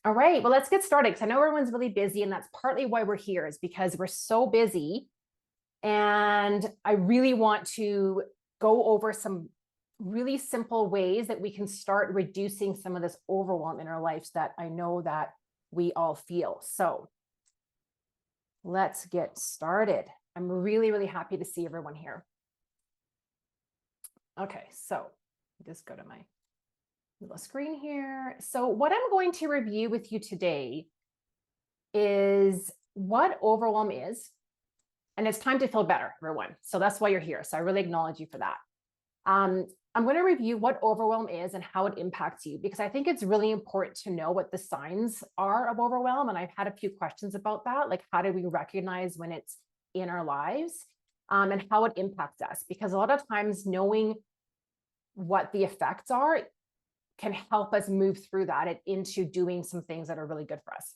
All right, well, let's get started because I know everyone's really busy, and that's partly why we're here, is because we're so busy. And I really want to go over some really simple ways that we can start reducing some of this overwhelm in our lives that I know that we all feel. So let's get started. I'm really, really happy to see everyone here. Okay, so just go to my little screen here. So what I'm going to review with you today is what overwhelm is. And it's time to feel better, everyone. So that's why you're here. So I really acknowledge you for that. I'm going to review what overwhelm is and how it impacts you, because I think it's really important to know what the signs are of overwhelm. And I've had a few questions about that, like how do we recognize when it's in our lives, and how it impacts us? Because a lot of times knowing what the effects are can help us move through that and into doing some things that are really good for us.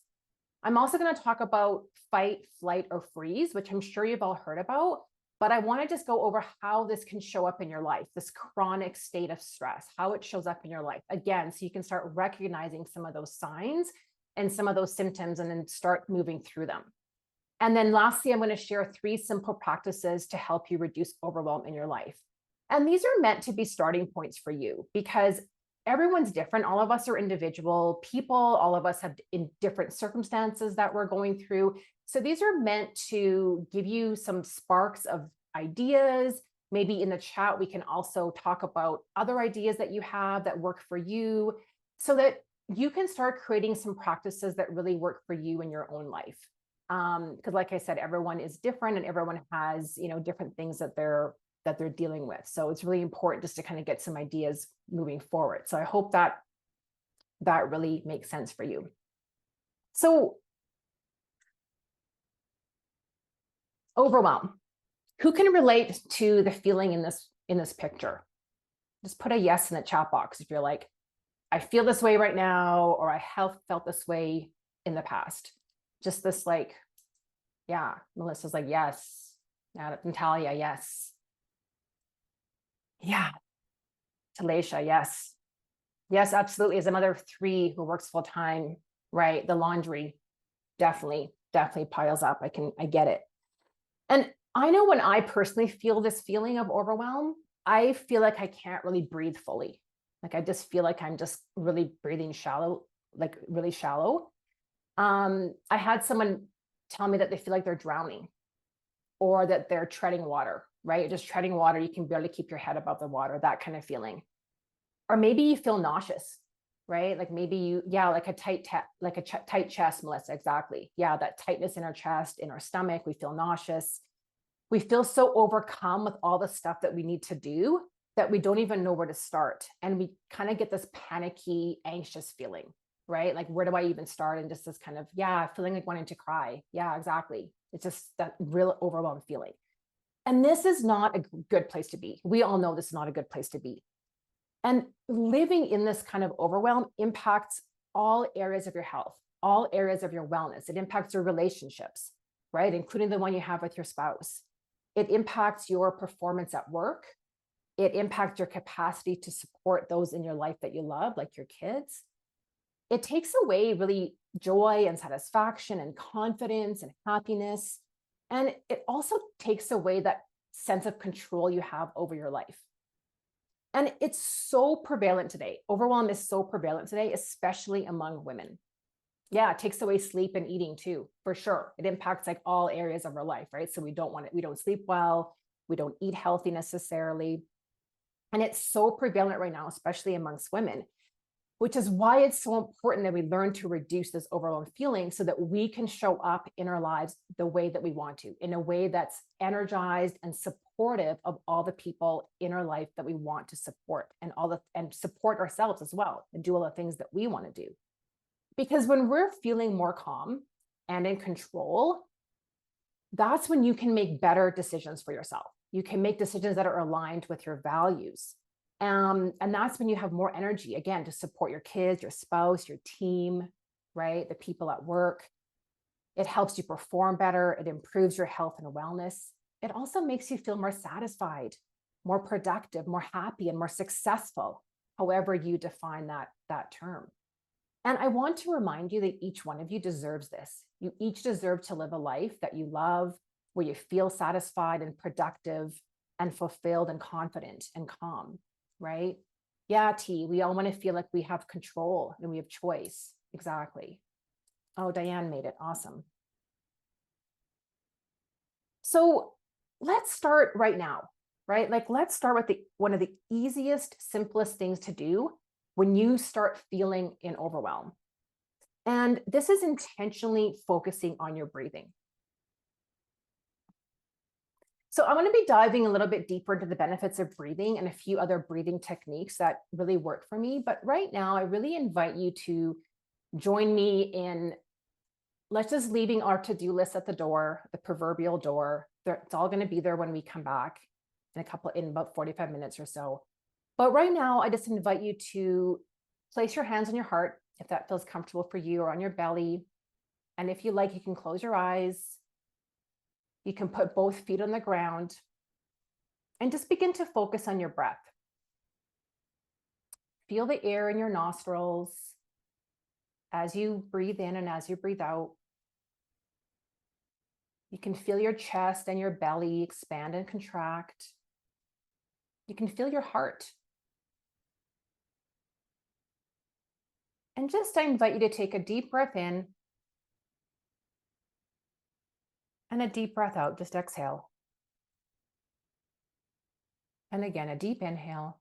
I'm also going to talk about fight, flight, or freeze, which I'm sure you've all heard about, but I want to just go over how this can show up in your life, this chronic state of stress, how it shows up in your life. Again, so you can start recognizing some of those signs and some of those symptoms and then start moving through them. And then lastly, I'm going to share 3 simple practices to help you reduce overwhelm in your life. And these are meant to be starting points for you because everyone's different. All of us are individual people. All of us have in different circumstances that we're going through. So these are meant to give you some sparks of ideas. Maybe in the chat, we can also talk about other ideas that you have that work for you so that you can start creating some practices that really work for you in your own life. Because like I said, everyone is different and everyone has, different things that they're dealing with. So it's really important just to kind of get some ideas moving forward. So I hope that really makes sense for you. So overwhelm. Who can relate to the feeling in this picture? Just put a yes in the chat box if you're like, I feel this way right now, or I have felt this way in the past. Just this yeah, Melissa's like, yes. Natalia, yes. Yeah. Talacia, yes. Yes, absolutely. As a mother of 3 who works full time, right? The laundry definitely piles up. I get it. And I know when I personally feel this feeling of overwhelm, I feel like I can't really breathe fully. Like I just feel like I'm just really breathing shallow, like really shallow. I had someone tell me that they feel like they're drowning or that they're treading water, right? Just treading water. You can barely keep your head above the water, that kind of feeling. Or maybe you feel nauseous, right? Like maybe like a tight chest, Melissa, exactly. Yeah, that tightness in our chest, in our stomach, we feel nauseous. We feel so overcome with all the stuff that we need to do that we don't even know where to start. And we kind of get this panicky, anxious feeling, right? Like, where do I even start? And just this kind of, feeling like wanting to cry. Yeah, exactly. It's just that real overwhelmed feeling. And this is not a good place to be. We all know this is not a good place to be. And living in this kind of overwhelm impacts all areas of your health, all areas of your wellness. It impacts your relationships, right? Including the one you have with your spouse. It impacts your performance at work. It impacts your capacity to support those in your life that you love, like your kids. It takes away really joy and satisfaction and confidence and happiness. And it also takes away that sense of control you have over your life. And it's so prevalent today. Overwhelm is so prevalent today, especially among women. Yeah, it takes away sleep and eating too, for sure. It impacts like all areas of our life, right? So we don't sleep well, we don't eat healthy necessarily. And it's so prevalent right now, especially amongst women, which is why it's so important that we learn to reduce this overwhelmed feeling so that we can show up in our lives the way that we want to, in a way that's energized and supportive of all the people in our life that we want to support, and support ourselves as well, and do all the things that we want to do. Because when we're feeling more calm and in control, that's when you can make better decisions for yourself. You can make decisions that are aligned with your values. And that's when you have more energy, again, to support your kids, your spouse, your team, right? The people at work. It helps you perform better. It improves your health and wellness. It also makes you feel more satisfied, more productive, more happy, and more successful, however you define that term. And I want to remind you that each one of you deserves this. You each deserve to live a life that you love, where you feel satisfied and productive and fulfilled and confident and calm, right? Yeah, T, we all want to feel like we have control and we have choice. Exactly. Oh, Diane made it. Awesome. So let's start right now, right? Like, let's start with one of the easiest, simplest things to do when you start feeling in overwhelm. And this is intentionally focusing on your breathing. So I'm going to be diving a little bit deeper into the benefits of breathing and a few other breathing techniques that really work for me. But right now, I really invite you to join me in, let's just leaving our to-do list at the door, the proverbial door. It's all going to be there when we come back in about 45 minutes or so. But right now, I just invite you to place your hands on your heart, if that feels comfortable for you, or on your belly. And if you like, you can close your eyes. You can put both feet on the ground and just begin to focus on your breath. Feel the air in your nostrils as you breathe in and as you breathe out. You can feel your chest and your belly expand and contract. You can feel your heart. And just I invite you to take a deep breath in and a deep breath out. Just exhale. And again, a deep inhale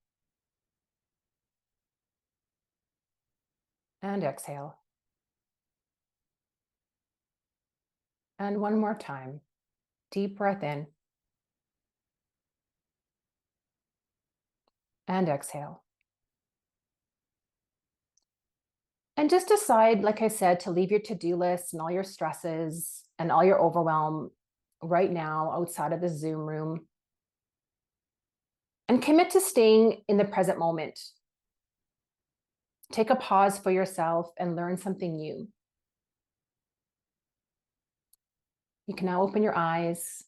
and exhale. And one more time, deep breath in and exhale. And just decide, like I said, to leave your to-do list and all your stresses and all your overwhelm right now outside of the Zoom room. And commit to staying in the present moment. Take a pause for yourself and learn something new. You can now open your eyes.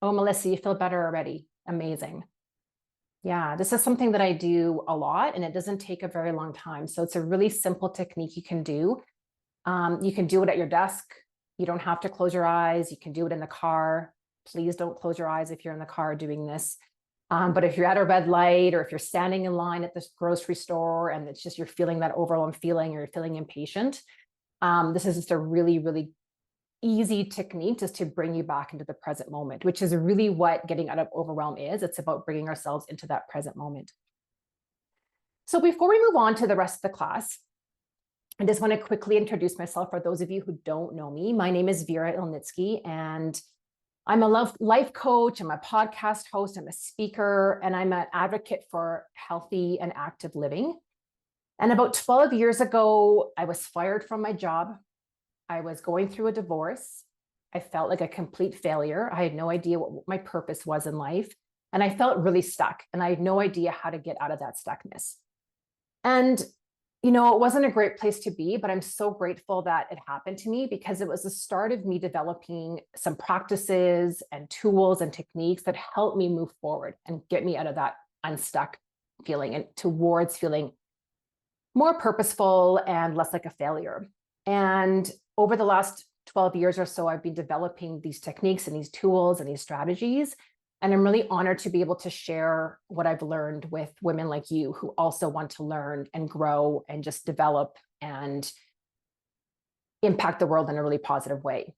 Oh, Melissa, you feel better already. Amazing. Yeah, this is something that I do a lot, and it doesn't take a very long time. So it's a really simple technique you can do. You can do it at your desk. You don't have to close your eyes. You can do it in the car. Please don't close your eyes if you're in the car doing this. But if you're at a red light, or if you're standing in line at the grocery store and it's just you're feeling that overwhelmed feeling, or you're feeling impatient, this is just a really, really easy technique just to bring you back into the present moment, which is really what getting out of overwhelm is. It's about bringing ourselves into that present moment. So before we move on to the rest of the class, I just want to quickly introduce myself for those of you who don't know me. My name is Vera Ilnitsky, and I'm a life coach. I'm a podcast host. I'm a speaker, and I'm an advocate for healthy and active living. And about 12 years ago, I was fired from my job. I was going through a divorce. I felt like a complete failure. I had no idea what my purpose was in life. And I felt really stuck, and I had no idea how to get out of that stuckness. And it wasn't a great place to be, but I'm so grateful that it happened to me, because it was the start of me developing some practices and tools and techniques that helped me move forward and get me out of that unstuck feeling and towards feeling more purposeful and less like a failure. And over the last 12 years or so, I've been developing these techniques and these tools and these strategies. And I'm really honored to be able to share what I've learned with women like you who also want to learn and grow and just develop and impact the world in a really positive way.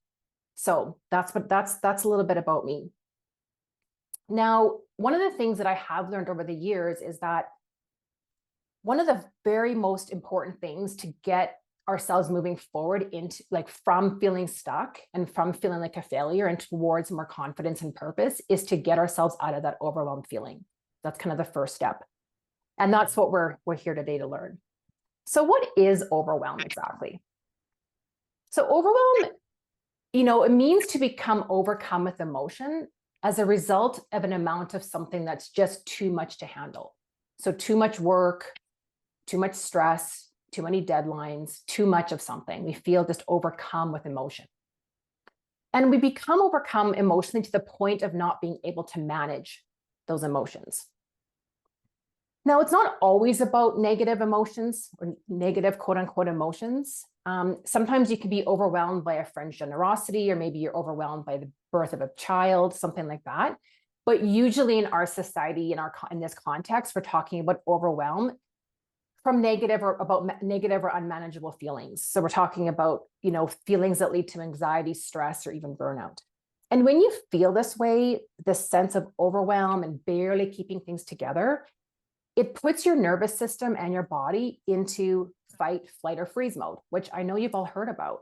So that's a little bit about me. Now, one of the things that I have learned over the years is that one of the very most important things to get ourselves moving forward into from feeling stuck and from feeling like a failure and towards more confidence and purpose is to get ourselves out of that overwhelmed feeling. That's kind of the first step. And that's what we're here today to learn. So what is overwhelm exactly? So overwhelm, it means to become overcome with emotion as a result of an amount of something that's just too much to handle. So too much work, too much stress, too many deadlines, too much of something. We feel just overcome with emotion. And we become overcome emotionally to the point of not being able to manage those emotions. Now, it's not always about negative emotions or negative quote unquote emotions. Sometimes you can be overwhelmed by a friend's generosity, or maybe you're overwhelmed by the birth of a child, something like that. But usually in our society, in this context, we're talking about overwhelm from negative or about negative or unmanageable feelings. So we're talking about, feelings that lead to anxiety, stress, or even burnout. And when you feel this way, this sense of overwhelm and barely keeping things together, it puts your nervous system and your body into fight, flight, or freeze mode, which I know you've all heard about.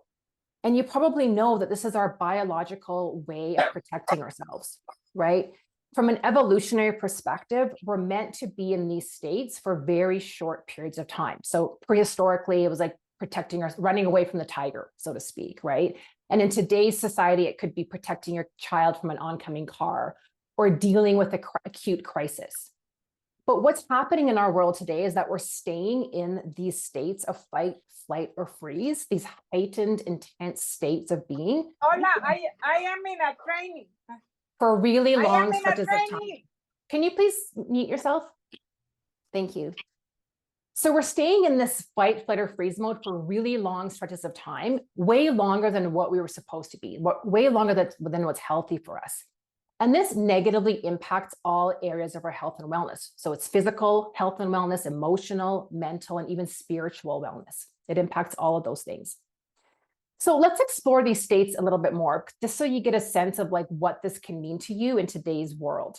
And you probably know that this is our biological way of protecting ourselves, right? From an evolutionary perspective, we're meant to be in these states for very short periods of time. So prehistorically, it was like protecting us, running away from the tiger, so to speak, right? And in today's society, it could be protecting your child from an oncoming car or dealing with an acute crisis. But what's happening in our world today is that we're staying in these states of fight, flight, or freeze, these heightened, intense states of being. Hola, I am in a training. For really long stretches of time. Can you please mute yourself? Thank you. So we're staying in this fight, flight, or freeze mode for really long stretches of time, way longer than what we were supposed to be, way longer than what's healthy for us. And this negatively impacts all areas of our health and wellness. So it's physical health and wellness, emotional, mental, and even spiritual wellness. It impacts all of those things. So let's explore these states a little bit more, just so you get a sense of like what this can mean to you in today's world.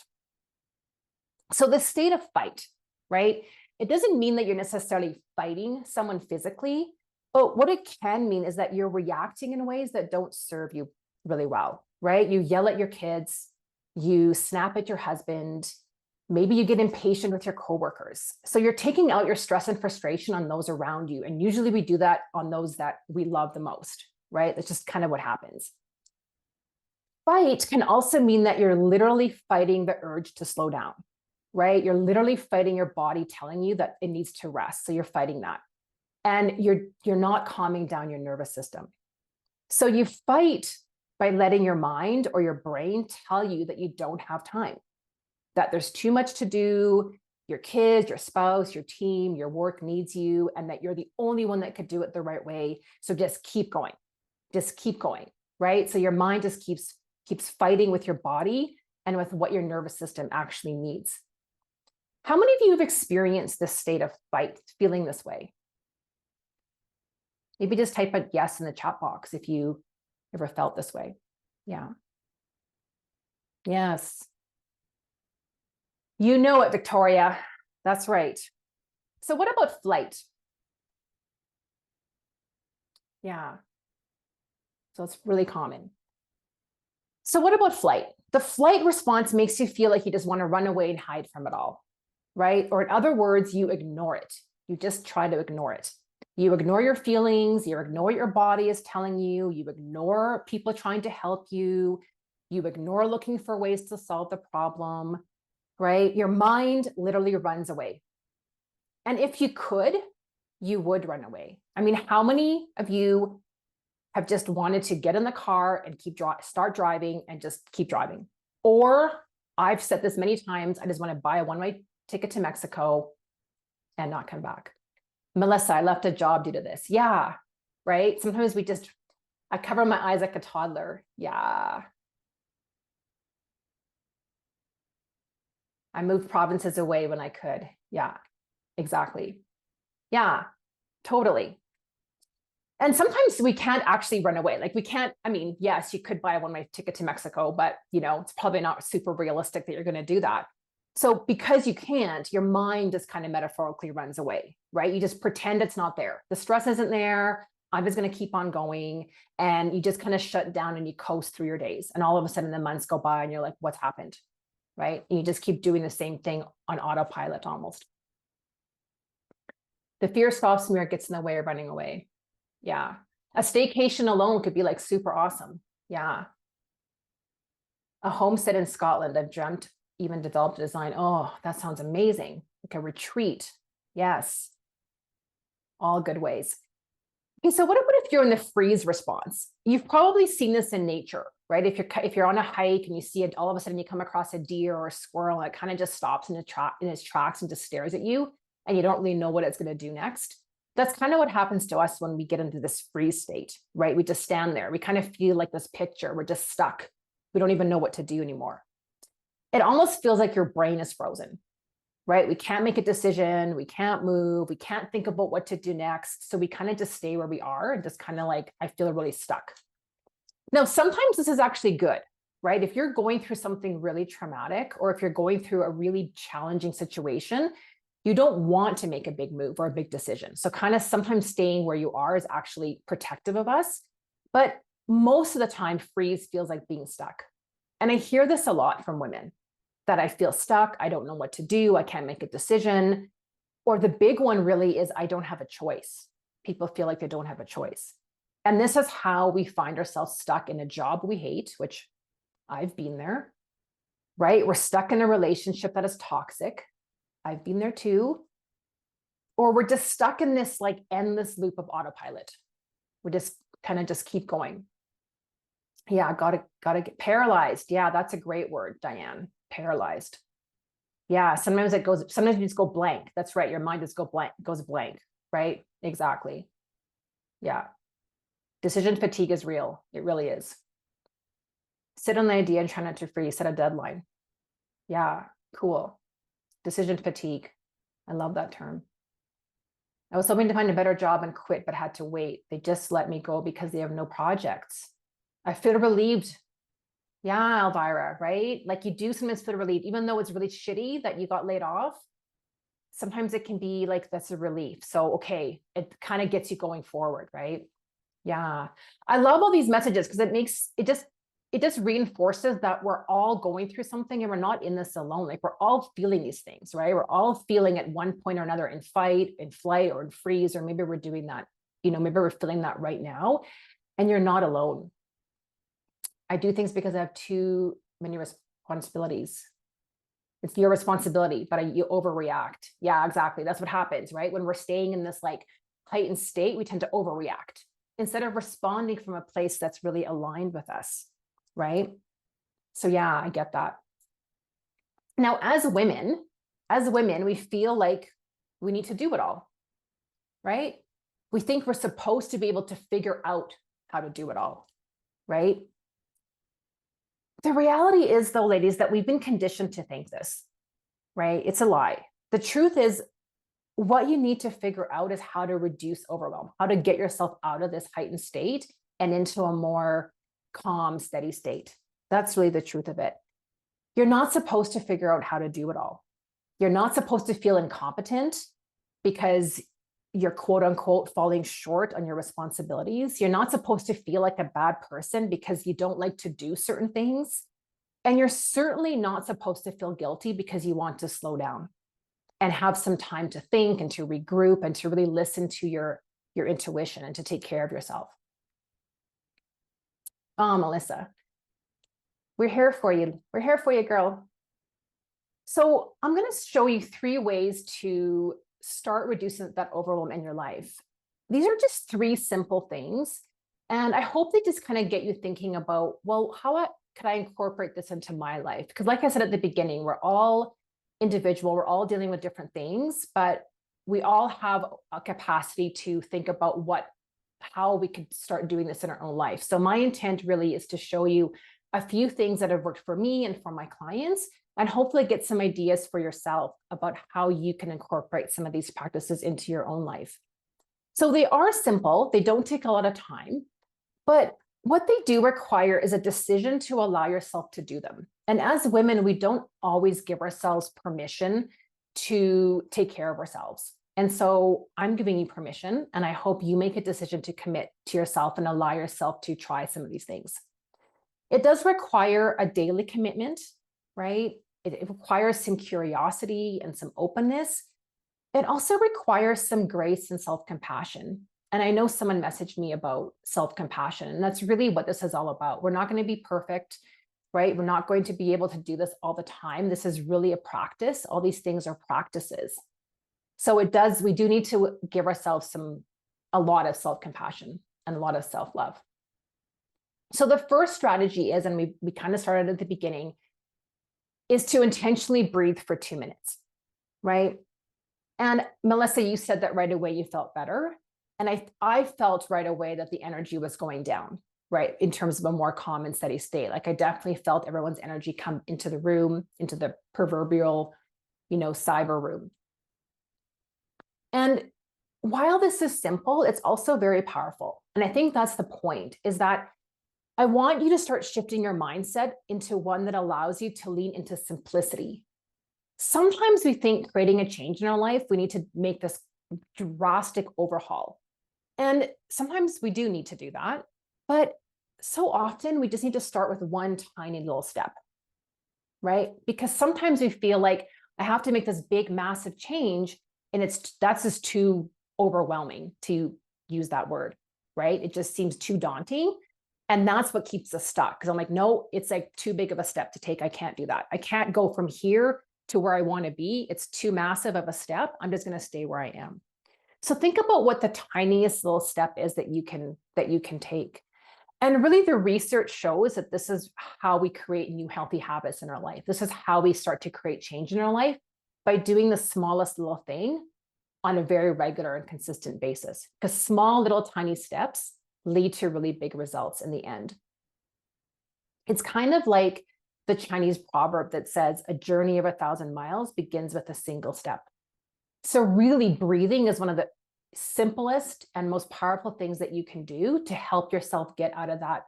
So the state of fight, right? It doesn't mean that you're necessarily fighting someone physically, but what it can mean is that you're reacting in ways that don't serve you really well, right? You yell at your kids, you snap at your husband, maybe you get impatient with your coworkers. So you're taking out your stress and frustration on those around you. And usually we do that on those that we love the most, right? That's just kind of what happens. Fight can also mean that you're literally fighting the urge to slow down, right? You're literally fighting your body telling you that it needs to rest. So you're fighting that. And you're not calming down your nervous system. So you fight by letting your mind or your brain tell you that you don't have time, that there's too much to do, your kids, your spouse, your team, your work needs you, and that you're the only one that could do it the right way. So just keep going, right? So your mind just keeps fighting with your body and with what your nervous system actually needs. How many of you have experienced this state of fight, feeling this way? Maybe just type a yes in the chat box if you ever felt this way. Yeah. Yes. You know it, Victoria. That's right. So what about flight? Yeah. So it's really common. So what about flight? The flight response makes you feel like you just want to run away and hide from it all, right? Or in other words, you ignore it. You just try to ignore it. You ignore your feelings, you ignore what your body is telling you, you ignore people trying to help you, you ignore looking for ways to solve the problem, right? Your mind literally runs away. And if you could, you would run away. I mean, how many of you have just wanted to get in the car and start driving and just keep driving? Or I've said this many times, I just want to buy a one-way ticket to Mexico and not come back. Melissa, I left a job due to this. Yeah, right? Sometimes I cover my eyes like a toddler. Yeah. I moved provinces away when I could. Yeah, exactly. Yeah, totally. And sometimes we can't actually run away. Like we can't, I mean, yes, you could buy a one-way ticket to Mexico, but it's probably not super realistic that you're going to do that. So because you can't, your mind just kind of metaphorically runs away, right? You just pretend it's not there. The stress isn't there. I'm just going to keep on going. And you just kind of shut down and you coast through your days. And all of a sudden the months go by and you're like, what's happened? Right? And you just keep doing the same thing on autopilot almost. The fear soft smear gets in the way of running away. Yeah. A staycation alone could be like super awesome. Yeah. A homestead in Scotland. I've dreamt, even developed a design. Oh, that sounds amazing. Like a retreat. Yes. All good ways. Okay, so what about if you're in the freeze response? You've probably seen this in nature, right? If you're on a hike and you see it, all of a sudden you come across a deer or a squirrel, and it kind of just stops in its tracks and just stares at you, and you don't really know what it's going to do next. That's kind of what happens to us when we get into this freeze state, right? We just stand there. We kind of feel like this picture. We're just stuck. We don't even know what to do anymore. It almost feels like your brain is frozen, right? We can't make a decision. We can't move. We can't think about what to do next. So we kind of just stay where we are and just kind of like, I feel really stuck. Now, sometimes this is actually good, right? If you're going through something really traumatic, or if you're going through a really challenging situation, you don't want to make a big move or a big decision. So kind of sometimes staying where you are is actually protective of us. But most of the time, freeze feels like being stuck. And I hear this a lot from women, that I feel stuck. I don't know what to do. I can't make a decision. Or the big one really is, I don't have a choice. People feel like they don't have a choice. And this is how we find ourselves stuck in a job we hate, which I've been there, right? We're stuck in a relationship that is toxic. I've been there too. Or we're just stuck in this like endless loop of autopilot. We just kind of just keep going. Yeah, gotta get paralyzed. Yeah, that's a great word, Diane. Paralyzed. Yeah, sometimes you just go blank. That's right. Your mind just goes blank, right? Exactly. Yeah. Decision fatigue is real. It really is. Sit on the idea and try not to freeze. Set a deadline. Yeah, cool. Decision fatigue. I love that term. I was hoping to find a better job and quit, but had to wait. They just let me go because they have no projects. I feel relieved. Yeah, Elvira, right? Like you do sometimes feel relieved, even though it's really shitty that you got laid off. Sometimes it can be like, that's a relief. So, okay, it kind of gets you going forward, right? Yeah. I love all these messages because it just reinforces that we're all going through something and we're not in this alone. Like we're all feeling these things, right? We're all feeling at one point or another in fight, in flight, or in freeze, or maybe we're doing that, maybe we're feeling that right now, and you're not alone. I do things because I have too many responsibilities. It's your responsibility, but you overreact. Yeah, exactly. That's what happens, right? When we're staying in this like heightened state, we tend to overreact instead of responding from a place that's really aligned with us, right? So yeah, I get that. Now, as women, we feel like we need to do it all, right? We think we're supposed to be able to figure out how to do it all, right? The reality is, though, ladies, that we've been conditioned to think this, right? It's a lie. The truth is, what you need to figure out is how to reduce overwhelm, how to get yourself out of this heightened state and into a more calm, steady state. That's really the truth of it. You're not supposed to figure out how to do it all. You're not supposed to feel incompetent because you're quote unquote falling short on your responsibilities. You're not supposed to feel like a bad person because you don't like to do certain things. And you're certainly not supposed to feel guilty because you want to slow down and have some time to think and to regroup and to really listen to your intuition and to take care of yourself. Oh, Melissa, we're here for you. We're here for you, girl. So I'm going to show you 3 ways to start reducing that overwhelm in your life. These are just 3 simple things. And I hope they just kind of get you thinking about, well, how could I incorporate this into my life? Because like I said at the beginning, we're all individual, we're all dealing with different things, but we all have a capacity to think about how we could start doing this in our own life. So my intent really is to show you a few things that have worked for me and for my clients, and hopefully get some ideas for yourself about how you can incorporate some of these practices into your own life. So they are simple, they don't take a lot of time, but what they do require is a decision to allow yourself to do them. And as women, we don't always give ourselves permission to take care of ourselves. And so I'm giving you permission, and I hope you make a decision to commit to yourself and allow yourself to try some of these things. It does require a daily commitment, right? It requires some curiosity and some openness. It also requires some grace and self-compassion. And I know someone messaged me about self-compassion, and that's really what this is all about. We're not going to be perfect, right? We're not going to be able to do this all the time. This is really a practice. All these things are practices. So we do need to give ourselves some a lot of self-compassion and a lot of self-love. So the first strategy is, and we kind of started at the beginning, is to intentionally breathe for 2 minutes, right? And Melissa, you said that right away you felt better. And I felt right away that the energy was going down, right? In terms of a more calm and steady state. Like I definitely felt everyone's energy come into the room, into the proverbial, cyber room. And while this is simple, it's also very powerful. And I think that's the point, is that I want you to start shifting your mindset into one that allows you to lean into simplicity. Sometimes we think creating a change in our life, we need to make this drastic overhaul. And sometimes we do need to do that. But so often we just need to start with one tiny little step, right? Because sometimes we feel like I have to make this big, massive change, and that's just too overwhelming, to use that word, right? It just seems too daunting. And that's what keeps us stuck. Because I'm like, no, it's like too big of a step to take. I can't do that. I can't go from here to where I want to be. It's too massive of a step. I'm just going to stay where I am. So think about what the tiniest little step is that you can take. And really the research shows that this is how we create new healthy habits in our life. This is how we start to create change in our life, by doing the smallest little thing on a very regular and consistent basis. Because small little tiny steps lead to really big results in the end. It's kind of like the Chinese proverb that says a journey of 1,000 miles begins with a single step. So really breathing is one of the simplest and most powerful things that you can do to help yourself get out of that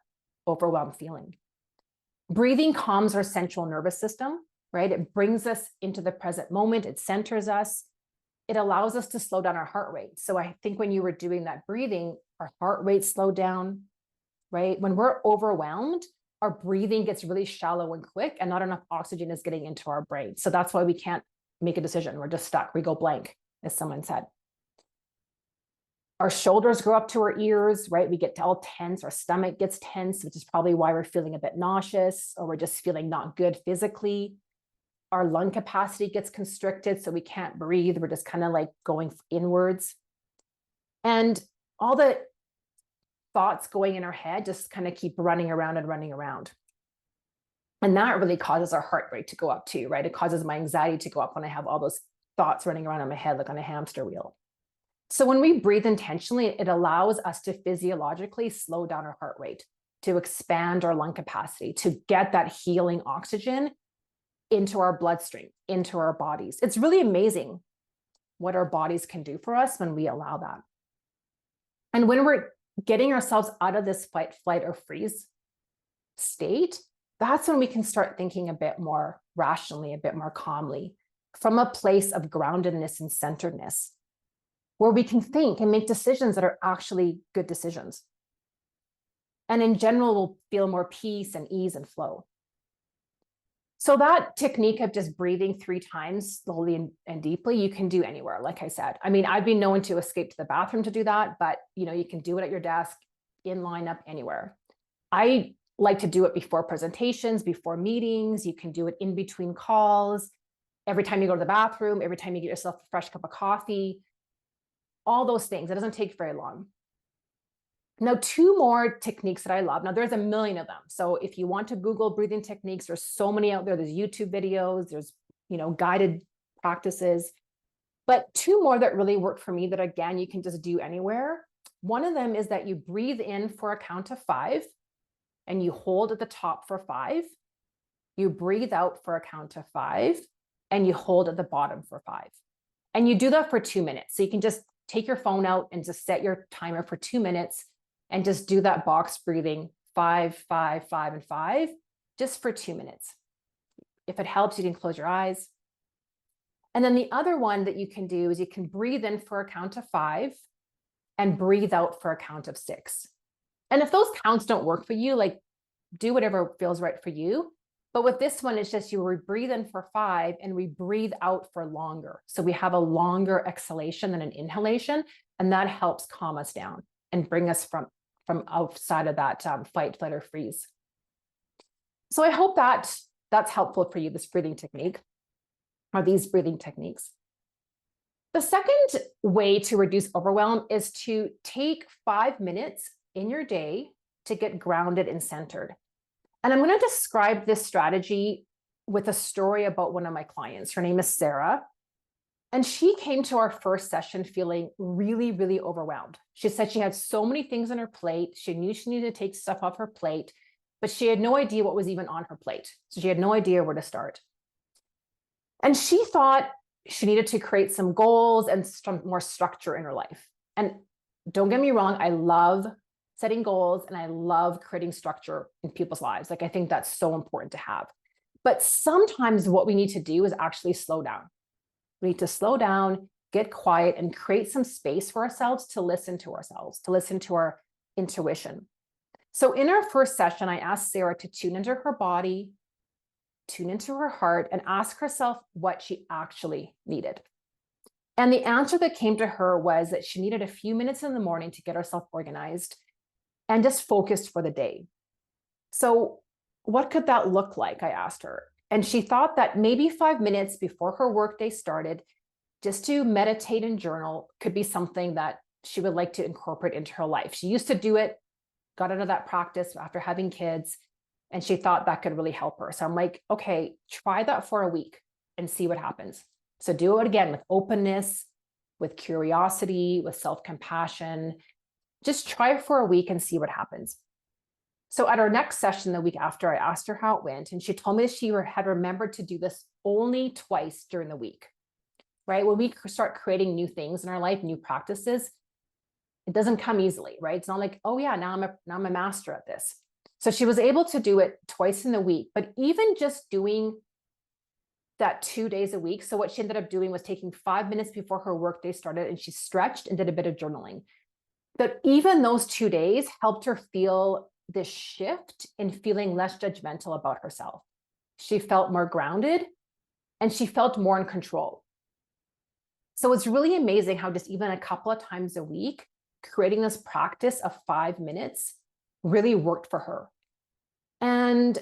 overwhelmed feeling. Breathing calms our central nervous system, right? It brings us into the present moment. It centers us. It allows us to slow down our heart rate. So I think when you were doing that breathing, our heart rate slowed down, right? When we're overwhelmed, our breathing gets really shallow and quick, and not enough oxygen is getting into our brain. So that's why we can't make a decision. We're just stuck. We go blank, as someone said. Our shoulders go up to our ears, right? We get all tense. Our stomach gets tense, which is probably why we're feeling a bit nauseous, or we're just feeling not good physically. Our lung capacity gets constricted, so we can't breathe. We're just kind of like going inwards. And all the thoughts going in our head just kind of keep running around and running around. And that really causes our heart rate to go up too, right? It causes my anxiety to go up when I have all those thoughts running around in my head like on a hamster wheel. So when we breathe intentionally, it allows us to physiologically slow down our heart rate, to expand our lung capacity, to get that healing oxygen into our bloodstream, into our bodies. It's really amazing what our bodies can do for us when we allow that. And when we're getting ourselves out of this fight, flight, or freeze state, that's when we can start thinking a bit more rationally, a bit more calmly, from a place of groundedness and centeredness, where we can think and make decisions that are actually good decisions. And in general, we'll feel more peace and ease and flow. So that technique of just breathing 3 times slowly and deeply, you can do anywhere, like I said. I mean, I've been known to escape to the bathroom to do that, but you can do it at your desk, in lineup, anywhere. I like to do it before presentations, before meetings. You can do it in between calls, every time you go to the bathroom, every time you get yourself a fresh cup of coffee, all those things. It doesn't take very long. Now, 2 more techniques that I love. Now, there's a million of them. So if you want to Google breathing techniques, there's so many out there. There's YouTube videos, there's, guided practices. But 2 more that really work for me that, again, you can just do anywhere. One of them is that you breathe in for a count of 5 and you hold at the top for 5. You breathe out for a count of 5 and you hold at the bottom for 5. And you do that for 2 minutes. So you can just take your phone out and just set your timer for 2 minutes and just do that box breathing 5, 5, 5, and 5, just for 2 minutes. If it helps, you can close your eyes. And then the other one that you can do is you can breathe in for a count of 5 and breathe out for a count of 6. And if those counts don't work for you, like do whatever feels right for you. But with this one, it's just we breathe in for 5 and we breathe out for longer. So we have a longer exhalation than an inhalation, and that helps calm us down and bring us from outside of that fight, flight, or freeze. So I hope that's helpful for you, this breathing technique, or these breathing techniques. The second way to reduce overwhelm is to take 5 minutes in your day to get grounded and centered. And I'm going to describe this strategy with a story about one of my clients. Her name is Sarah. And she came to our first session feeling really, really overwhelmed. She said she had so many things on her plate. She knew she needed to take stuff off her plate, but she had no idea what was even on her plate. So she had no idea where to start. And she thought she needed to create some goals and some more structure in her life. And don't get me wrong, I love setting goals and I love creating structure in people's lives. Like, I think that's so important to have. But sometimes what we need to do is actually slow down. We need to slow down, get quiet, and create some space for ourselves, to listen to our intuition. So in our first session, I asked Sarah to tune into her body, tune into her heart, and ask herself what she actually needed. And the answer that came to her was that she needed a few minutes in the morning to get herself organized and just focused for the day. So what could that look like? I asked her. And she thought that maybe 5 minutes before her workday started, just to meditate and journal could be something that she would like to incorporate into her life. She used to do it, got into that practice after having kids, and she thought that could really help her. So I'm like, okay, try that for a week and see what happens. So do it again with openness, with curiosity, with self-compassion. Just try it for a week and see what happens. So at our next session the week after, I asked her how it went, and she told me that she had remembered to do this only twice during the week, right? When we start creating new things in our life, new practices, it doesn't come easily, right? It's not like, oh yeah, now I'm a master at this. So she was able to do it twice in the week, but even just doing that 2 days a week. So what she ended up doing was taking 5 minutes before her workday started, and she stretched and did a bit of journaling. But even those 2 days helped her feel this shift in feeling less judgmental about herself. She felt more grounded and she felt more in control. So it's really amazing how just even a couple of times a week, creating this practice of 5 minutes really worked for her. And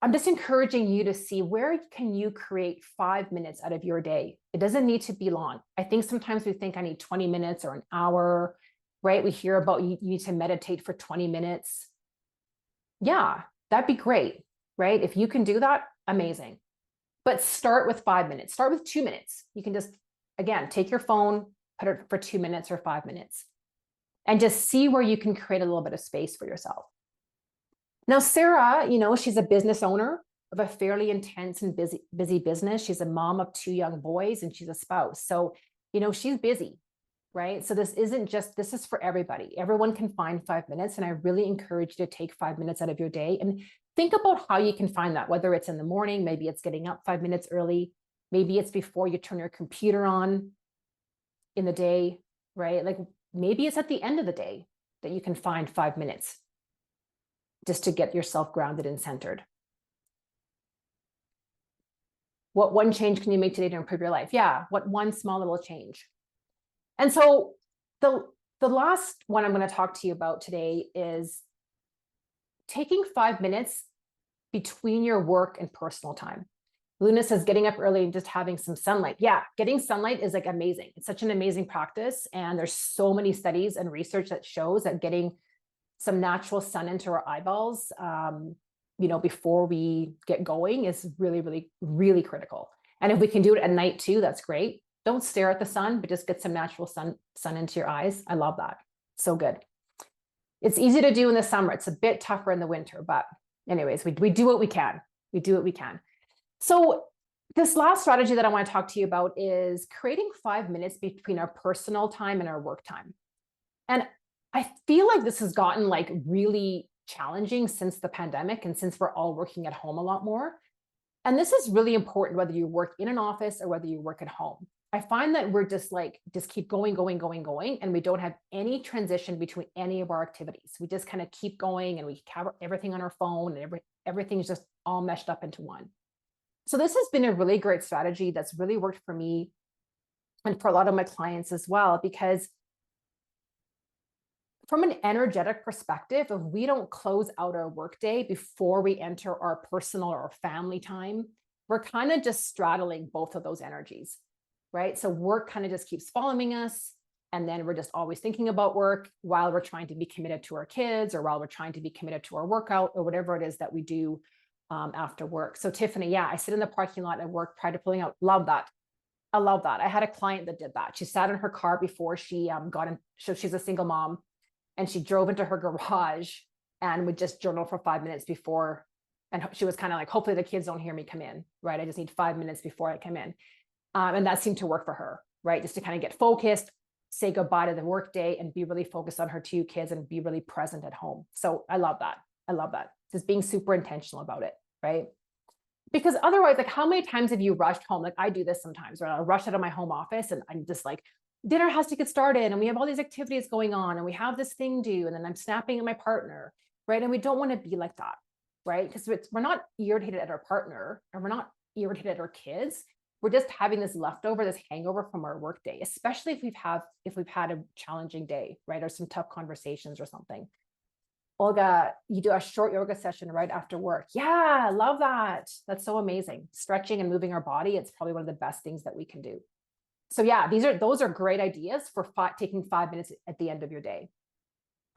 I'm just encouraging you to see, where can you create 5 minutes out of your day? It doesn't need to be long. I think sometimes we think I need 20 minutes or an hour, right? We hear about you need to meditate for 20 minutes. Yeah, that'd be great, right? If you can do that, amazing. But start with 5 minutes, start with 2 minutes. You can just, again, take your phone, put it for 2 minutes or 5 minutes, and just see where you can create a little bit of space for yourself. Now, Sarah, she's a business owner of a fairly intense and busy business. She's a mom of 2 young boys, and she's a spouse. So, she's busy, right? So this is for everybody. Everyone can find 5 minutes. And I really encourage you to take 5 minutes out of your day and think about how you can find that, whether it's in the morning, maybe it's getting up 5 minutes early, maybe it's before you turn your computer on in the day, right? Like, maybe it's at the end of the day that you can find 5 minutes just to get yourself grounded and centered. What one change can you make today to improve your life? Yeah, what one small little change? And so the last one I'm going to talk to you about today is taking 5 minutes between your work and personal time. Luna says getting up early and just having some sunlight. Yeah, getting sunlight is like amazing. It's such an amazing practice. And there's so many studies and research that shows that getting some natural sun into our eyeballs, before we get going is really, really, really critical. And if we can do it at night too, that's great. Don't stare at the sun, but just get some natural sun into your eyes. I love that. So good. It's easy to do in the summer. It's a bit tougher in the winter, but anyways, we do what we can. We do what we can. So this last strategy that I want to talk to you about is creating 5 minutes between our personal time and our work time. And I feel like this has gotten like really challenging since the pandemic and since we're all working at home a lot more. And this is really important, whether you work in an office or whether you work at home. I find that we're just keep going, and we don't have any transition between any of our activities. We just kind of keep going, and we cover everything on our phone, and everything's just all meshed up into one. So this has been a really great strategy that's really worked for me and for a lot of my clients as well, because from an energetic perspective, if we don't close out our workday before we enter our personal or family time, we're kind of just straddling both of those energies. right? So work kind of just keeps following us. And then we're just always thinking about work while we're trying to be committed to our kids, or while we're trying to be committed to our workout, or whatever it is that we do after work. So Tiffany, yeah, I sit in the parking lot at work prior to pulling out. Love that. I love that. I had a client that did that. She sat in her car before she got in. So she's a single mom, and she drove into her garage and would just journal for 5 minutes before. And she was kind of like, hopefully the kids don't hear me come in, right? I just need 5 minutes before I come in. And that seemed to work for her, right? Just to kind of get focused, say goodbye to the work day, and be really focused on her 2 kids and be really present at home. So I love that. I love that. Just being super intentional about it, right? Because otherwise, like, how many times have you rushed home? Like, I do this sometimes, right? I'll rush out of my home office and I'm just like, dinner has to get started and we have all these activities going on and we have this thing due, and then I'm snapping at my partner, right? And we don't want to be like that, right? Because we're not irritated at our partner and we're not irritated at our kids. We're just having this leftover, this hangover from our work day, especially if we've had a challenging day, right? Or some tough conversations or something. Olga, you do a short yoga session right after work. Yeah, love that. That's so amazing. Stretching and moving our body, it's probably one of the best things that we can do. So yeah, those are great ideas for taking 5 minutes at the end of your day.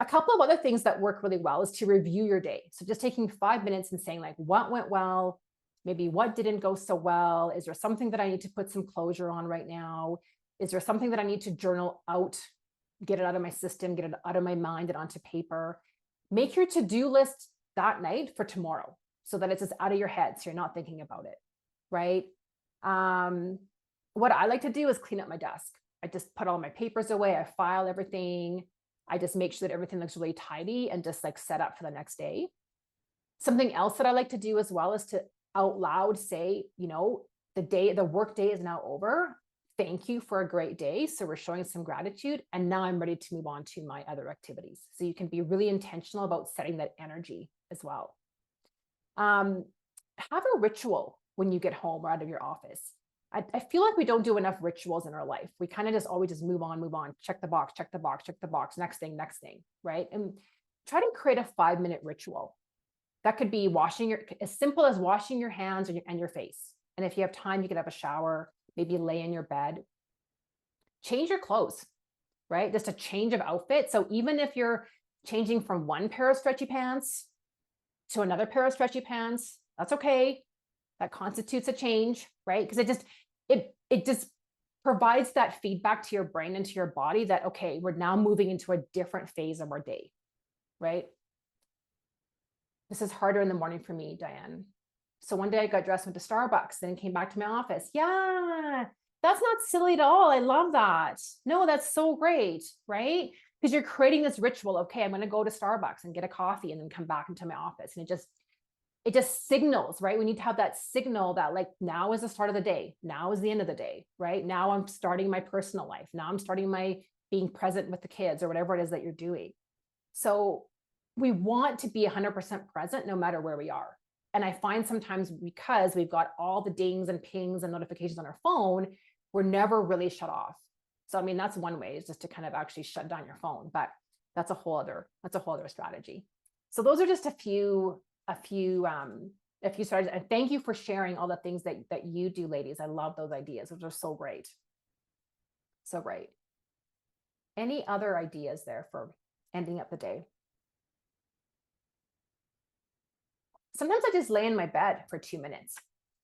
A couple of other things that work really well is to review your day. So just taking 5 minutes and saying, like, what went well, maybe what didn't go so well. Is there something that I need to put some closure on right now? Is there something that I need to journal out, get it out of my system, get it out of my mind and onto paper? Make your to-do list that night for tomorrow so that it's just out of your head, so you're not thinking about it, right? What I like to do is clean up my desk. I just put all my papers away, I file everything, I just make sure that everything looks really tidy and just like set up for the next day. Something else that I like to do as well is to out loud say, the work day is now over. Thank you for a great day. So we're showing some gratitude. And now I'm ready to move on to my other activities. So you can be really intentional about setting that energy as well. Have a ritual when you get home or out of your office. I feel like we don't do enough rituals in our life. We kind of just always just move on, check the box, check the box, check the box, next thing, right? And try to create a 5-minute ritual. That could be as simple as washing your hands and your face. And if you have time, you could have a shower, maybe lay in your bed. Change your clothes, right? Just a change of outfit. So even if you're changing from one pair of stretchy pants to another pair of stretchy pants, that's okay. That constitutes a change, right? Because it just provides that feedback to your brain and to your body that, okay, we're now moving into a different phase of our day, right? This is harder in the morning for me, Diane. So one day I got dressed, went to Starbucks, then came back to my office. Yeah, that's not silly at all. I love that. No, that's so great, right? Because you're creating this ritual. Okay, I'm going to go to Starbucks and get a coffee and then come back into my office. And it just signals, right? We need to have that signal that, like, now is the start of the day. Now is the end of the day, right? Now I'm starting my personal life. Now I'm starting my being present with the kids or whatever it is that you're doing. So we want to be 100% present no matter where we are. And I find sometimes because we've got all the dings and pings and notifications on our phone, we're never really shut off. So, I mean, that's one way, is just to kind of actually shut down your phone, but that's a whole other strategy. So those are just a few strategies. And thank you for sharing all the things that you do, ladies. I love those ideas. Those are so great. So great. Any other ideas there for ending up the day? Sometimes I just lay in my bed for 2 minutes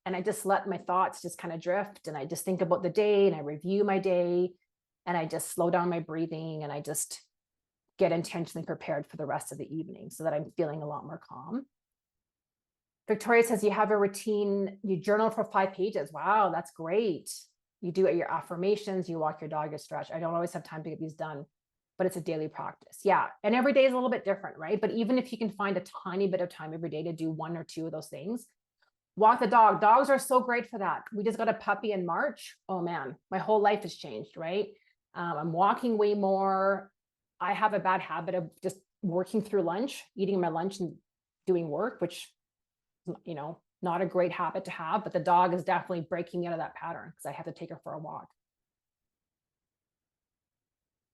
and I just let my thoughts just kind of drift, and I just think about the day and I review my day and I just slow down my breathing and I just get intentionally prepared for the rest of the evening so that I'm feeling a lot more calm. Victoria says you have a routine, you journal for 5 pages. Wow, that's great. You do your affirmations, you walk your dog, you stretch. I don't always have time to get these done, but it's a daily practice. Yeah. And every day is a little bit different, right? But even if you can find a tiny bit of time every day to do 1 or 2 of those things, walk the dog. Dogs are so great for that. We just got a puppy in March. Oh man, my whole life has changed, right? I'm walking way more. I have a bad habit of just working through lunch, eating my lunch and doing work, which, not a great habit to have, but the dog is definitely breaking me out of that pattern because I have to take her for a walk.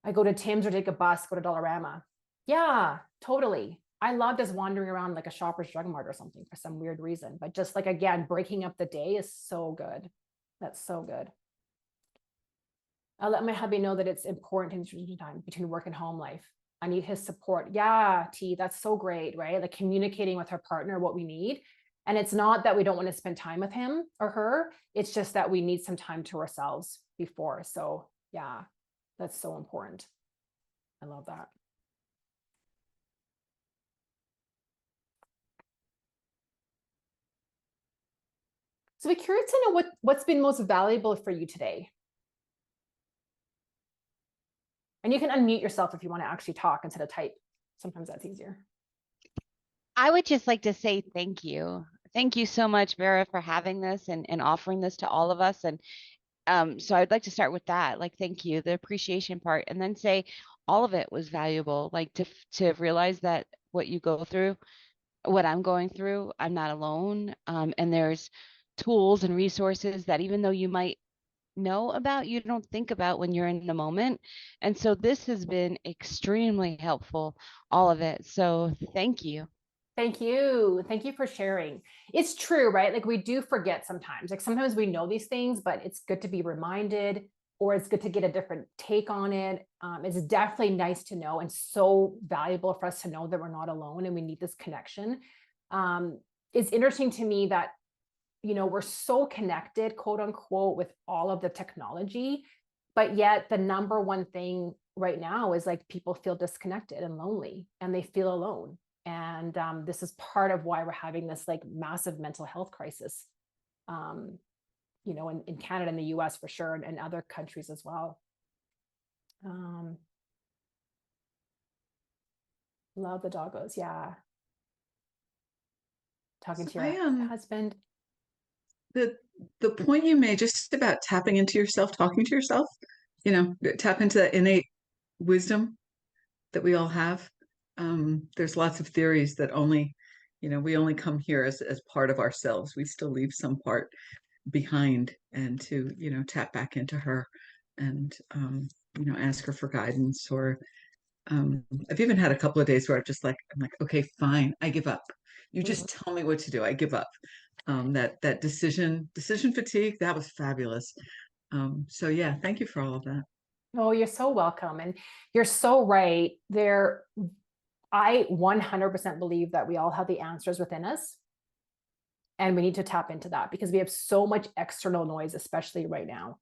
I go to Tim's or take a bus, go to Dollarama. Yeah, totally. I love just wandering around like a Shoppers Drug Mart or something for some weird reason. But just like, again, breaking up the day is so good. That's so good. I'll let my hubby know that it's important in time between work and home life. I need his support. Yeah, T, that's so great, right? Like communicating with our partner what we need. And it's not that we don't want to spend time with him or her. It's just that we need some time to ourselves before. So yeah, that's so important. I love that. So we're curious to know what's been most valuable for you today. And you can unmute yourself if you want to actually talk instead of type. Sometimes that's easier. I would just like to say thank you. Thank you so much, Vera, for having this and offering this to all of us. And so I'd like to start with that. Like, thank you, the appreciation part, and then say all of it was valuable. Like to realize that what you go through, what I'm going through, I'm not alone. And there's tools and resources that even though you might know about, you don't think about when you're in the moment. And so this has been extremely helpful, all of it. So thank you. Thank you. Thank you for sharing. It's true, right? Like we do forget sometimes. Like sometimes we know these things, but it's good to be reminded, or it's good to get a different take on it. It's definitely nice to know and so valuable for us to know that we're not alone and we need this connection. It's interesting to me that, we're so connected, quote unquote, with all of the technology, but yet the number one thing right now is like people feel disconnected and lonely and they feel alone. And this is part of why we're having this like massive mental health crisis, in Canada and the US for sure, and other countries as well. Love the doggos. Yeah. Talking to your husband. The point you made just about tapping into yourself, talking to yourself, tap into that innate wisdom that we all have. There's lots of theories that we only come here as part of ourselves. We still leave some part behind, and to, tap back into her and, ask her for guidance. Or I've even had a couple of days where I'm like, okay, fine, I give up. You just tell me what to do. I give up. That decision fatigue, that was fabulous. So yeah, thank you for all of that. Oh, you're so welcome. And you're so right there. I 100% believe that we all have the answers within us. And we need to tap into that because we have so much external noise, especially right now.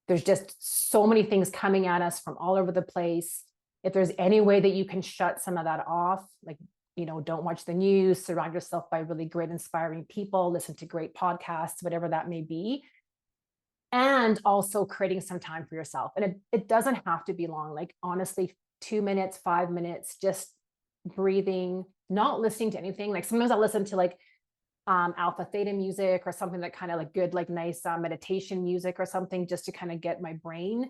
There's just so many things coming at us from all over the place. If there's any way that you can shut some of that off, like, don't watch the news, surround yourself by really great, inspiring people, listen to great podcasts, whatever that may be. And also creating some time for yourself. And it doesn't have to be long, like honestly, 2 minutes, 5 minutes, just breathing, not listening to anything. Like sometimes I listen to like alpha theta music or something that kind of like good, like nice meditation music or something, just to kind of get my brain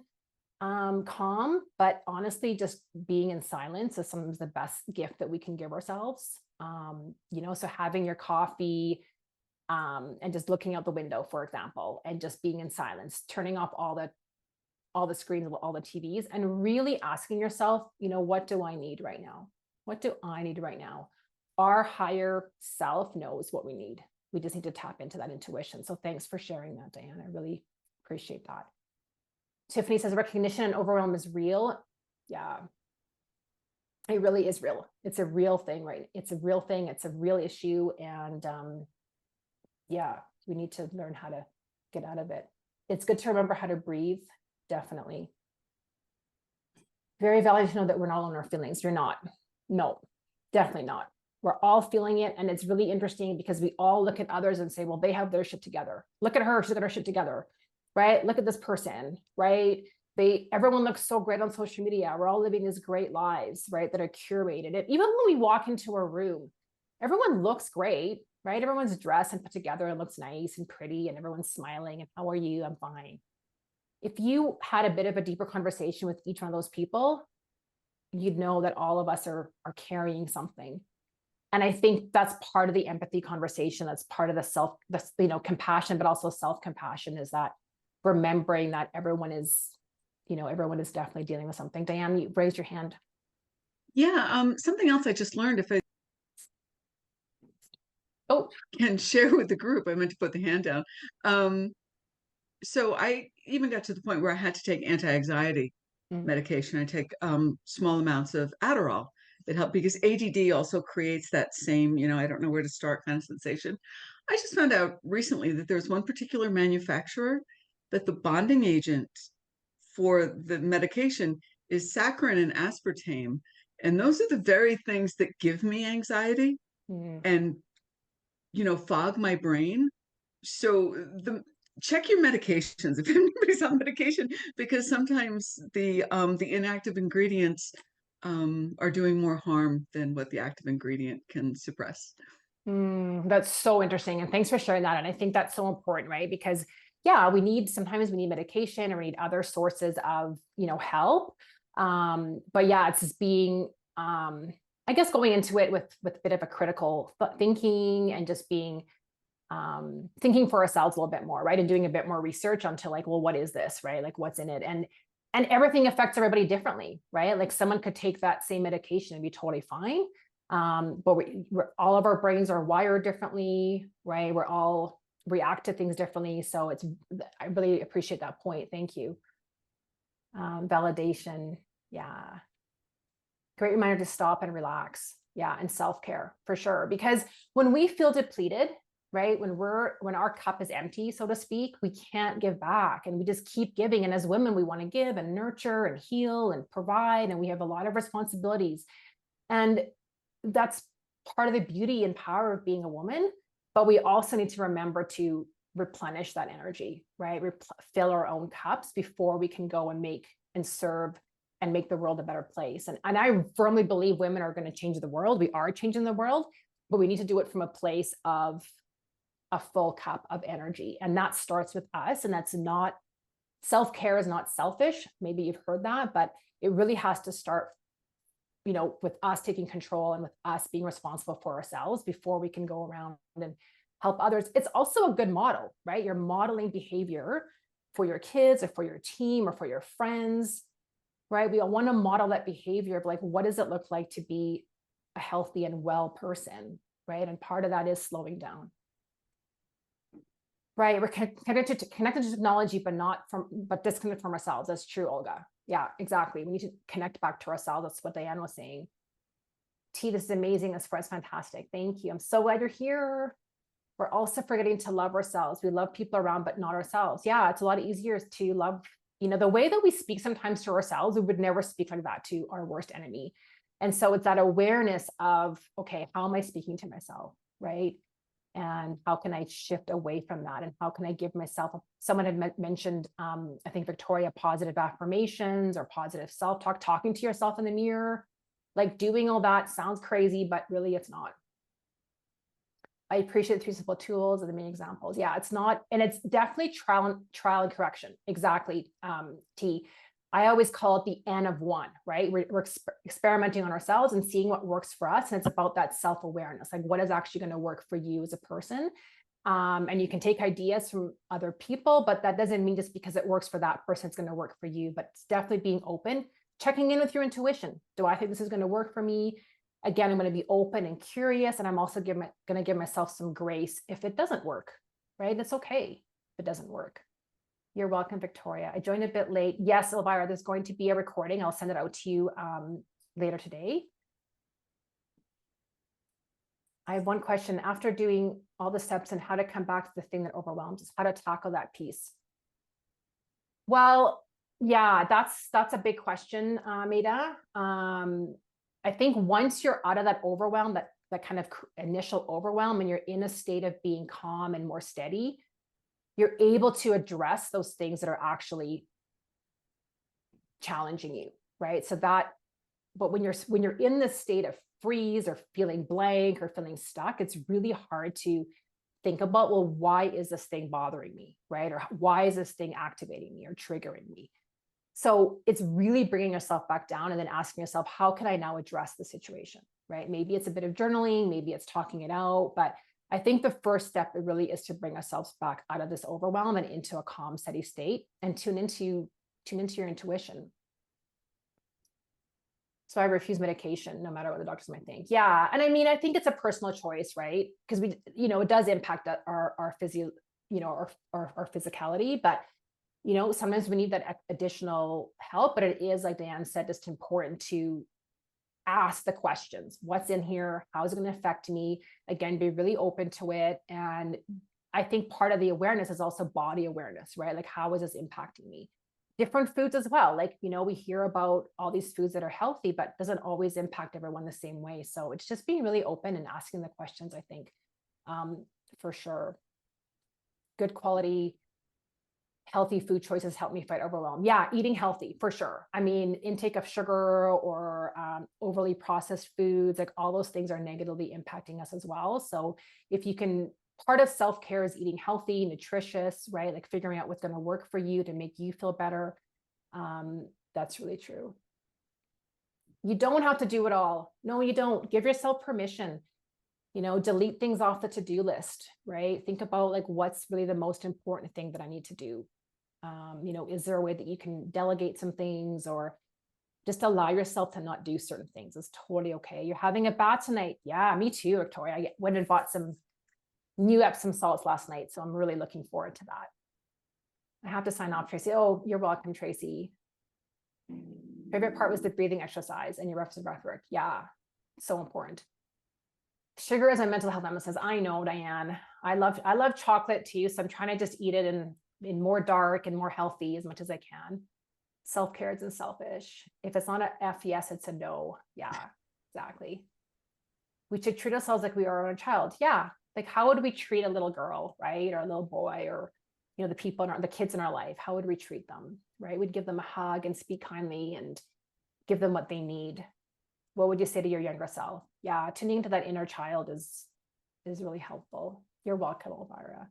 calm. But honestly, just being in silence is sometimes the best gift that we can give ourselves. So having your coffee, and just looking out the window, for example, and just being in silence, turning off all the screens, all the TVs, and really asking yourself, what do I need right now? What do I need right now? Our higher self knows what we need. We just need to tap into that intuition. So thanks for sharing that, Diane. I really appreciate that. Tiffany says recognition and overwhelm is real. Yeah, it really is real. It's a real thing, right? It's a real thing. It's a real issue. And yeah, we need to learn how to get out of it. It's good to remember how to breathe. Definitely. Very valid to know that we're not alone in our feelings. You're not. No, definitely not. We're all feeling it. And it's really interesting because we all look at others and say, well, they have their shit together. Look at her. She's got her shit together, right? Look at this person, right? Everyone looks so great on social media. We're all living these great lives, right? That are curated. And even when we walk into a room, everyone looks great, right? Everyone's dressed and put together and looks nice and pretty, and everyone's smiling. And how are you? I'm fine. If you had a bit of a deeper conversation with each one of those people, you'd know that all of us are carrying something. And I think that's part of the empathy conversation. That's part of the compassion, but also self-compassion, is that remembering that everyone is definitely dealing with something. Diane, you raised your hand. Yeah, something else I just learned, if I can share with the group, I meant to put the hand down. so I even got to the point where I had to take anti-anxiety Mm. medication. I take small amounts of Adderall. It helped because ADD also creates that same, I don't know where to start kind of sensation. I just found out recently that there's one particular manufacturer that the bonding agent for the medication is saccharin and aspartame. And those are the very things that give me anxiety Mm. and, fog my brain. So check your medications if anybody's on medication, because sometimes the inactive ingredients are doing more harm than what the active ingredient can suppress. That's so interesting. And thanks for sharing that. And I think that's so important, right? Because sometimes we need medication or we need other sources of, help. But yeah, it's just being, I guess going into it with a bit of a critical thinking and just being, thinking for ourselves a little bit more, right? And doing a bit more research onto like, well, what is this, right? Like what's in it? And everything affects everybody differently, right? Like someone could take that same medication and be totally fine. But we're all of our brains are wired differently, right? We're all react to things differently. So I really appreciate that point. Thank you. Validation. Yeah. Great reminder to stop and relax. Yeah. And self-care for sure. Because when we feel depleted, right? When our cup is empty, so to speak, we can't give back and we just keep giving. And as women, we want to give and nurture and heal and provide. And we have a lot of responsibilities. And that's part of the beauty and power of being a woman. But we also need to remember to replenish that energy, right? Fill our own cups before we can go and make and serve and make the world a better place. And I firmly believe women are going to change the world. We are changing the world, but we need to do it from a place of a full cup of energy. And that starts with us. And that's not, self-care is not selfish. Maybe you've heard that, but it really has to start, with us taking control and with us being responsible for ourselves before we can go around and help others. It's also a good model, right? You're modeling behavior for your kids or for your team or for your friends, right? We all want to model that behavior of like, what does it look like to be a healthy and well person, right? And part of that is slowing down. Right, we're connected to technology, but disconnected from ourselves. That's true, Olga. Yeah, exactly. We need to connect back to ourselves. That's what Diane was saying. T, this is amazing. This is fantastic. Thank you. I'm so glad you're here. We're also forgetting to love ourselves. We love people around, but not ourselves. Yeah, it's a lot easier to love, the way that we speak sometimes to ourselves, we would never speak like that to our worst enemy. And so it's that awareness of, okay, how am I speaking to myself, right? And how can I shift away from that? And how can I give myself, someone had mentioned, I think Victoria, positive affirmations or positive self-talk, talking to yourself in the mirror, like doing all that sounds crazy, but really it's not. I appreciate the 3 simple tools and the main examples. Yeah, it's not, and it's definitely trial and correction. Exactly, T. I always call it the N of 1, right? We're experimenting on ourselves and seeing what works for us. And it's about that self-awareness, like what is actually going to work for you as a person. And you can take ideas from other people, but that doesn't mean just because it works for that person, it's going to work for you. But it's definitely being open, checking in with your intuition. Do I think this is going to work for me? Again, I'm going to be open and curious, and I'm also going to give myself some grace if it doesn't work, right? It's okay if it doesn't work. You're welcome, Victoria. I joined a bit late. Yes, Elvira, there's going to be a recording. I'll send it out to you later today. I have one question. After doing all the steps and how to come back to the thing that overwhelms us, how to tackle that piece? Well, yeah, that's a big question, Maida. I think once you're out of that overwhelm, that kind of initial overwhelm, and you're in a state of being calm and more steady, you're able to address those things that are actually challenging you, right? But when you're in this state of freeze or feeling blank or feeling stuck, it's really hard to think about, well, why is this thing bothering me, right? Or why is this thing activating me or triggering me? So it's really bringing yourself back down and then asking yourself, how can I now address the situation, right? Maybe it's a bit of journaling, maybe it's talking it out, but I think the first step really is to bring ourselves back out of this overwhelm and into a calm, steady state and tune into your intuition. So I refuse medication, no matter what the doctors might think. Yeah. And I mean, I think it's a personal choice, right? Because it does impact our our physicality, but sometimes we need that additional help. But it is, like Diane said, just important to ask the questions. What's in here? How is it going to affect me? Again, be really open to it. And I think part of the awareness is also body awareness, right? Like, how is this impacting me? Different foods as well. Like, we hear about all these foods that are healthy, but doesn't always impact everyone the same way. So it's just being really open and asking the questions, I think, for sure. Good quality, healthy food choices help me fight overwhelm. Yeah, eating healthy for sure. I mean, intake of sugar or overly processed foods, like all those things are negatively impacting us as well. So if you can, part of self-care is eating healthy, nutritious, right? Like figuring out what's going to work for you to make you feel better. That's really true. You don't have to do it all. No, you don't. Give yourself permission. Delete things off the to-do list, right? Think about like, what's really the most important thing that I need to do? Is there a way that you can delegate some things, or just allow yourself to not do certain things? It's totally okay. You're having a bath tonight. Yeah, me too, Victoria. I went and bought some new Epsom salts last night. So I'm really looking forward to that. I have to sign off, Tracy. Oh, you're welcome, Tracy. Favorite part was the breathing exercise and your reps of breath work. Yeah, so important. Sugar is my mental health nemesis. I know, Diane. I love chocolate too. So I'm trying to just eat it in more dark and more healthy as much as I can. Self-care isn't selfish. If it's not a F yes, it's a no. Yeah, exactly. We should treat ourselves like we are our own child. Yeah. Like, how would we treat a little girl, right? Or a little boy, or, the kids in our life? How would we treat them, right? We'd give them a hug and speak kindly and give them what they need. What would you say to your younger self? Yeah, tuning into that inner child is really helpful. You're welcome, Elvira.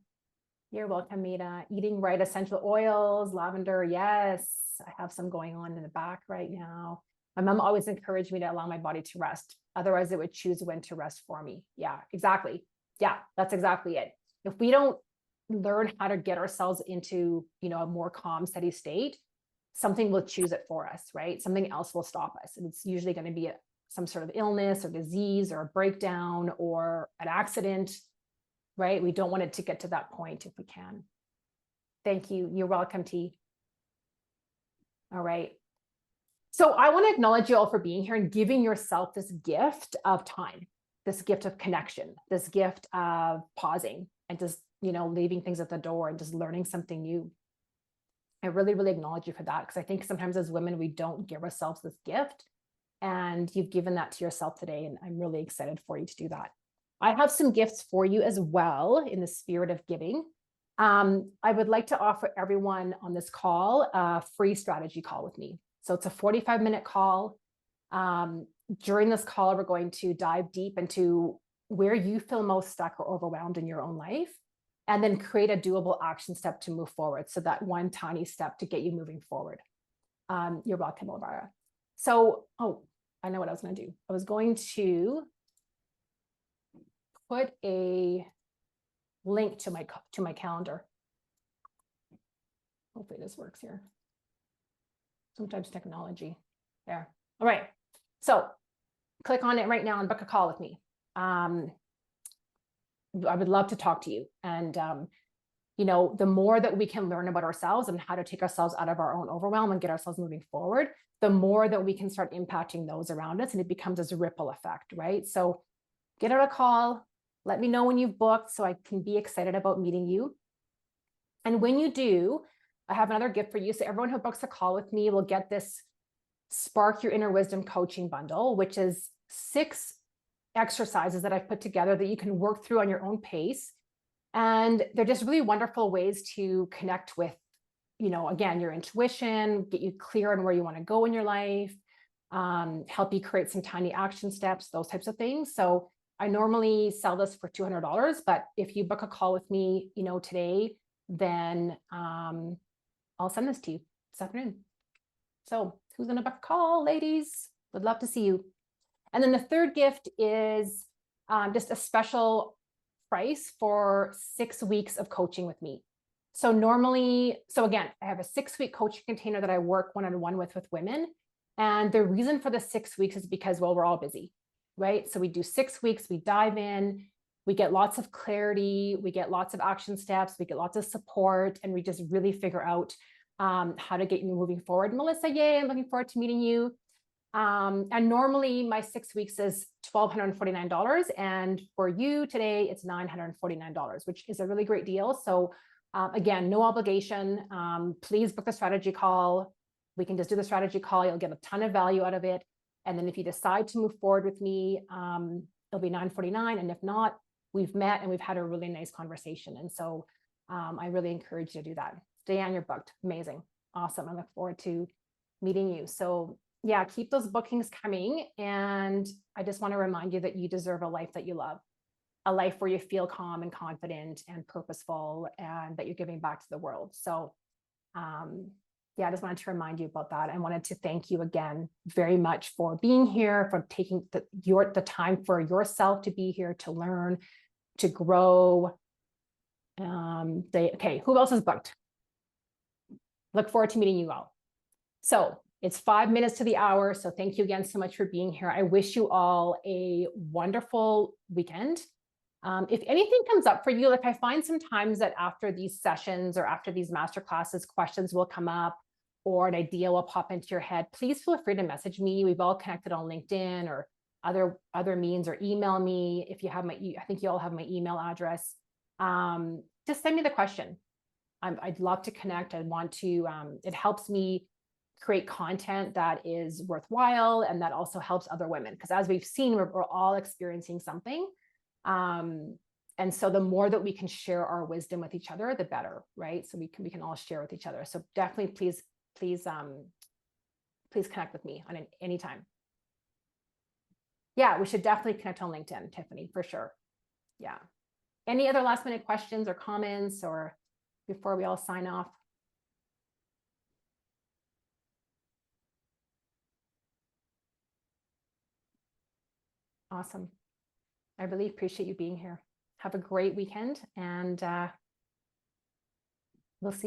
You're welcome, Mita. Eating right essential oils, lavender. Yes, I have some going on in the back right now. My mom always encouraged me to allow my body to rest. Otherwise, it would choose when to rest for me. Yeah, exactly. Yeah, that's exactly it. If we don't learn how to get ourselves into, a more calm, steady state, something will choose it for us, right? Something else will stop us. And it's usually going to be some sort of illness or disease or a breakdown or an accident, right? We don't want it to get to that point if we can. Thank you. You're welcome, T. All right. So I want to acknowledge you all for being here and giving yourself this gift of time, this gift of connection, this gift of pausing and just, leaving things at the door and just learning something new. I really, really acknowledge you for that, because I think sometimes as women, we don't give ourselves this gift, and you've given that to yourself today. And I'm really excited for you to do that. I have some gifts for you as well in the spirit of giving. I would like to offer everyone on this call a free strategy call with me. So it's a 45-minute call. During this call, we're going to dive deep into where you feel most stuck or overwhelmed in your own life, and then create a doable action step to move forward. So that one tiny step to get you moving forward. You're welcome, Elvira. So, I know what I was going to do. I was going to put a link to my calendar. Hopefully this works here. Sometimes technology. There. All right. So click on it right now and book a call with me. I would love to talk to you. And, the more that we can learn about ourselves and how to take ourselves out of our own overwhelm and get ourselves moving forward, the more that we can start impacting those around us, and it becomes this ripple effect, right? So get on a call, let me know when you've booked so I can be excited about meeting you. And when you do, I have another gift for you. So everyone who books a call with me will get this Spark Your Inner Wisdom coaching bundle, which is 6 exercises that I've put together that you can work through on your own pace. And they're just really wonderful ways to connect with, again, your intuition, get you clear on where you want to go in your life, help you create some tiny action steps, those types of things. So I normally sell this for $200, but if you book a call with me, today, then I'll send this to you this afternoon. So who's going to book a call, ladies? Would love to see you. And then the third gift is just a special price for 6 weeks of coaching with me. So again, I have a 6-week coaching container that I work one-on-one with women. And the reason for the 6 weeks is because, well, we're all busy, right? So we do 6 weeks, we dive in, we get lots of clarity, we get lots of action steps, we get lots of support, and we just really figure out how to get you moving forward. Melissa, yay, I'm looking forward to meeting you. And normally my 6 weeks is $1,249. And for you today, it's $949, which is a really great deal. So again, no obligation. Please book the strategy call. We can just do the strategy call. You'll get a ton of value out of it. And then if you decide to move forward with me, it'll be $949. And if not, we've met and we've had a really nice conversation. And so I really encourage you to do that. Diane, you're booked. Amazing. Awesome. I look forward to meeting you. So yeah, keep those bookings coming. And I just want to remind you that you deserve a life that you love, a life where you feel calm and confident and purposeful, and that you're giving back to the world. So yeah, I just wanted to remind you about that. I wanted to thank you again very much for being here, for taking the time for yourself to be here, to learn, to grow. Okay, who else is booked? Look forward to meeting you all. So it's 5 minutes to the hour. So thank you again so much for being here. I wish you all a wonderful weekend. If anything comes up for you, like I find sometimes that after these sessions or after these masterclasses, questions will come up or an idea will pop into your head, please feel free to message me. We've all connected on LinkedIn or other means, or email me if you have I think you all have my email address. Just send me the question. I'd love to connect. I want to, it helps me create content that is worthwhile and that also helps other women. Because as we've seen, we're all experiencing something. And so the more that we can share our wisdom with each other, the better, right? So we can all share with each other. So definitely please connect with me on any time. Yeah, we should definitely connect on LinkedIn, Tiffany, for sure. Yeah. Any other last minute questions or comments or before we all sign off? Awesome. I really appreciate you being here. Have a great weekend, and we'll see